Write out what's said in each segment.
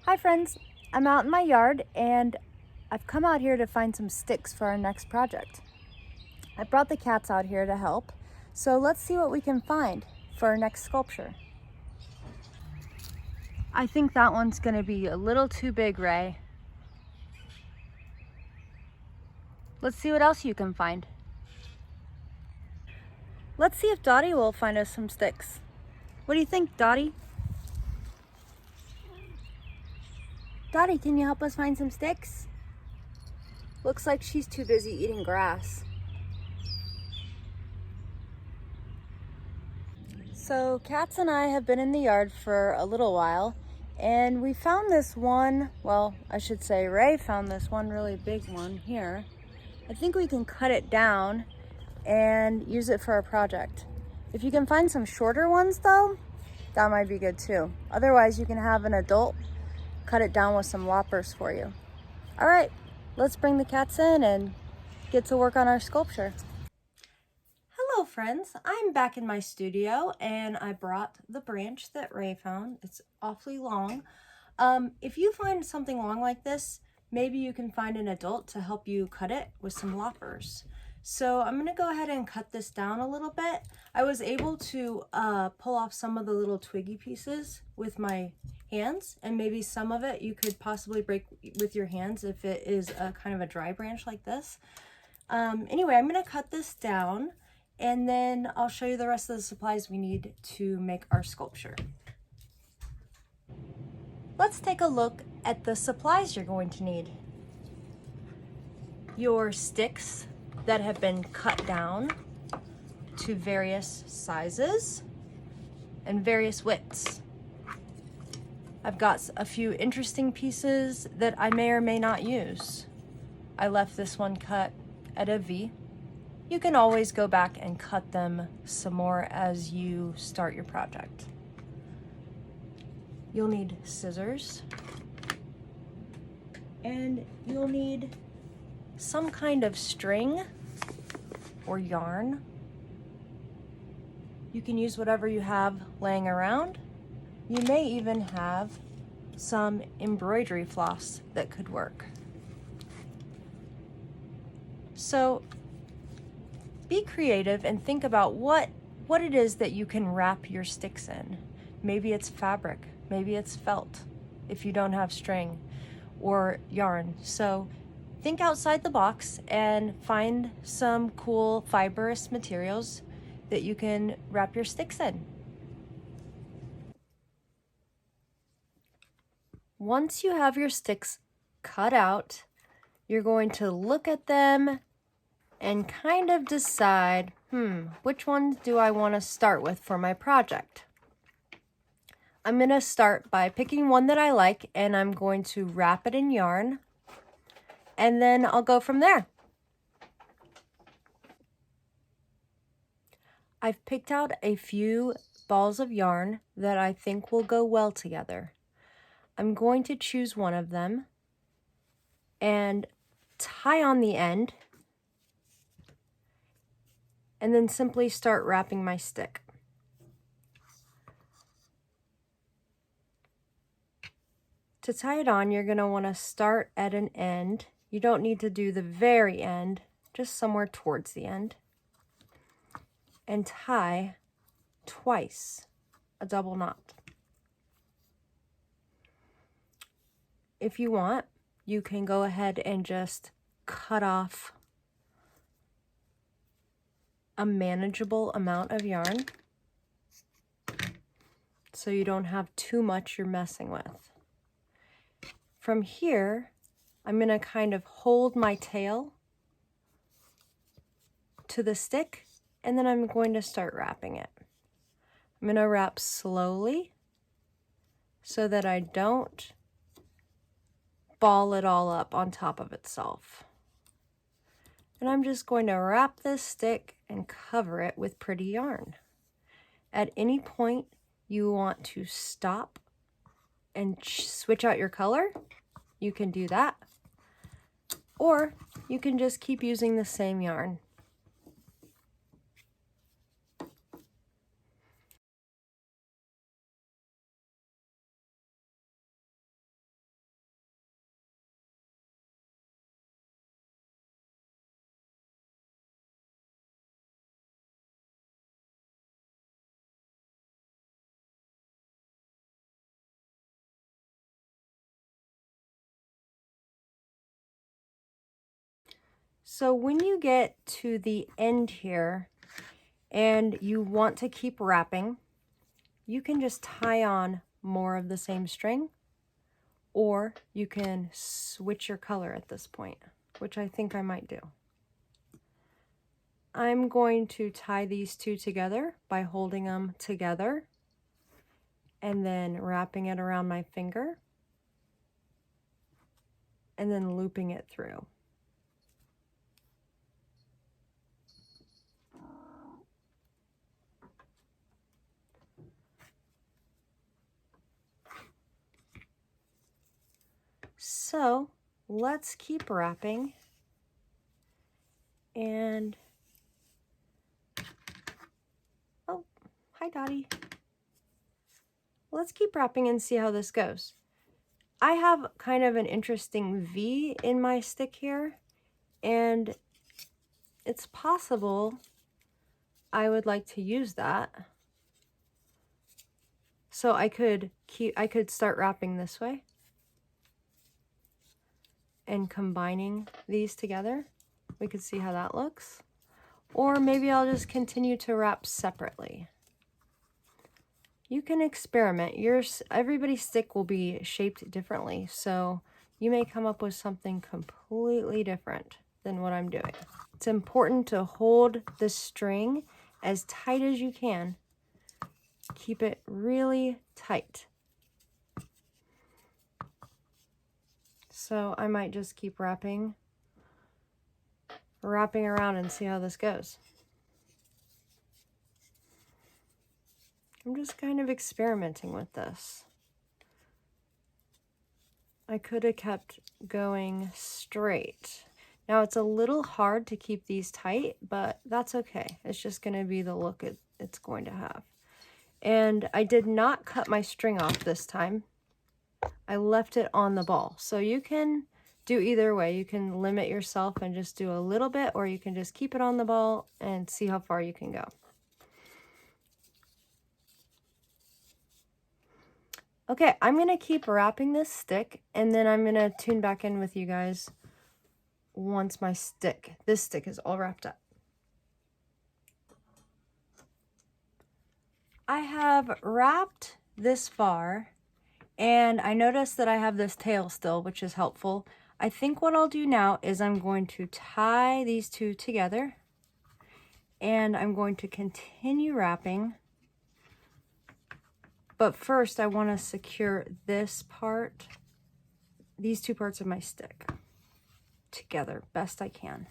Hi friends, I'm out in my yard and I've come out here to find some sticks for our next project. I brought the cats out here to help, so let's see what we can find for our next sculpture. I think that one's gonna be a little too big, Ray. Let's see what else you can find. Let's see if Dottie will find us some sticks. What do you think, Dottie? Dottie, can you help us find some sticks? Looks like she's too busy eating grass. So Cats and I have been in the yard for a little while and we found this one, well, I should say Ray found this one really big one here. I think we can cut it down and use it for our project. If you can find some shorter ones though, that might be good too. Otherwise you can have an adult cut it down with some loppers for you. All right, let's bring the cats in and get to work on our sculpture. Hello friends, I'm back in my studio and I brought the branch that Ray found. It's awfully long. If you find something long like this, maybe you can find an adult to help you cut it with some loppers. So I'm gonna go ahead and cut this down a little bit. I was able to pull off some of the little twiggy pieces with my hands, and maybe some of it you could possibly break with your hands if it is a kind of a dry branch like this. Anyway, I'm gonna cut this down and then I'll show you the rest of the supplies we need to make our sculpture. Let's take a look at the supplies you're going to need. Your sticks that have been cut down to various sizes and various widths. I've got a few interesting pieces that I may or may not use. I left this one cut at a V. You can always go back and cut them some more as you start your project. You'll need scissors and you'll need some kind of string or yarn. You can use whatever you have laying around. You may even have some embroidery floss that could work. So be creative and think about what it is that you can wrap your sticks in. Maybe it's fabric, maybe it's felt if you don't have string or yarn. So think outside the box and find some cool fibrous materials that you can wrap your sticks in. Once you have your sticks cut out, you're going to look at them and kind of decide, which ones do I want to start with for my project? I'm going to start by picking one that I like and I'm going to wrap it in yarn and then I'll go from there. I've picked out a few balls of yarn that I think will go well together. I'm going to choose one of them and tie on the end and then simply start wrapping my stick. To tie it on, you're going to want to start at an end. You don't need to do the very end, just somewhere towards the end. And tie twice, a double knot. If you want, you can go ahead and just cut off a manageable amount of yarn so you don't have too much you're messing with. From here, I'm going to kind of hold my tail to the stick and then I'm going to start wrapping it. I'm going to wrap slowly so that I don't ball it all up on top of itself. And I'm just going to wrap this stick and cover it with pretty yarn. At any point you want to stop and switch out your color, you can do that. Or you can just keep using the same yarn. So when you get to the end here and you want to keep wrapping, you can just tie on more of the same string, or you can switch your color at this point, which I think I might do. I'm going to tie these two together by holding them together and then wrapping it around my finger and then looping it through. So let's keep wrapping, and oh, hi Dottie. Let's keep wrapping and see how this goes. I have kind of an interesting V in my stick here, and it's possible I would like to use that. So I could start wrapping this way and combining these together. We could see how that looks. Or maybe I'll just continue to wrap separately. You can experiment. Everybody's stick will be shaped differently, so you may come up with something completely different than what I'm doing. It's important to hold the string as tight as you can. Keep it really tight. So I might just keep wrapping around and see how this goes. I'm just kind of experimenting with this. I could have kept going straight. Now it's a little hard to keep these tight, but that's okay. It's just going to be the look it's going to have. And I did not cut my string off this time. I left it on the ball. So you can do either way. You can limit yourself and just do a little bit, or you can just keep it on the ball and see how far you can go. Okay, I'm going to keep wrapping this stick, and then I'm going to tune back in with you guys once this stick is all wrapped up. I have wrapped this far, and I noticed that I have this tail still, which is helpful. I think what I'll do now is I'm going to tie these two together, and I'm going to continue wrapping. But first, I want to secure this part, these two parts of my stick together best I can.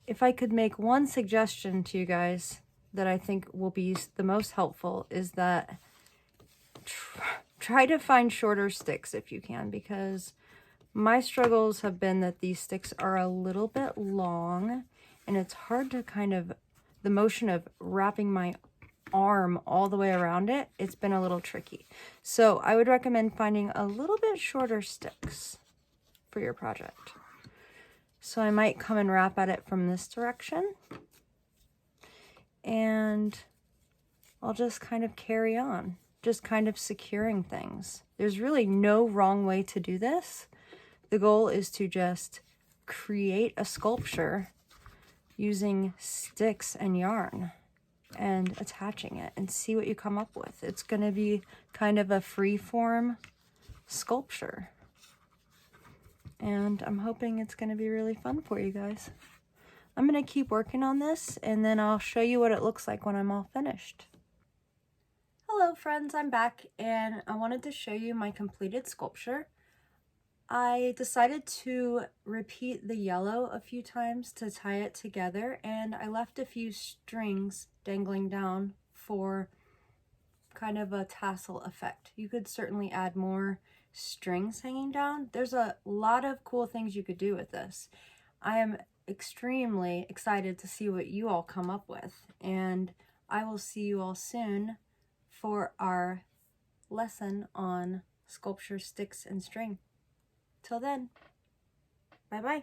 If I could make one suggestion to you guys that I think will be the most helpful, is that try to find shorter sticks if you can, because my struggles have been that these sticks are a little bit long, and it's hard to the motion of wrapping my arm all the way around it, it's been a little tricky. So I would recommend finding a little bit shorter sticks for your project. So I might come and wrap at it from this direction, and I'll just kind of carry on, just kind of securing things. There's really no wrong way to do this. The goal is to just create a sculpture using sticks and yarn and attaching it, and see what you come up with. It's going to be kind of a free form sculpture, and I'm hoping it's going to be really fun for you guys. I'm going to keep working on this, and then I'll show you what it looks like when I'm all finished. Hello friends, I'm back, and I wanted to show you my completed sculpture. I decided to repeat the yellow a few times to tie it together, and I left a few strings dangling down for kind of a tassel effect. You could certainly add more strings hanging down. There's a lot of cool things you could do with this. I am extremely excited to see what you all come up with, and I will see you all soon for our lesson on sculpture, sticks, and string. Till then, bye-bye.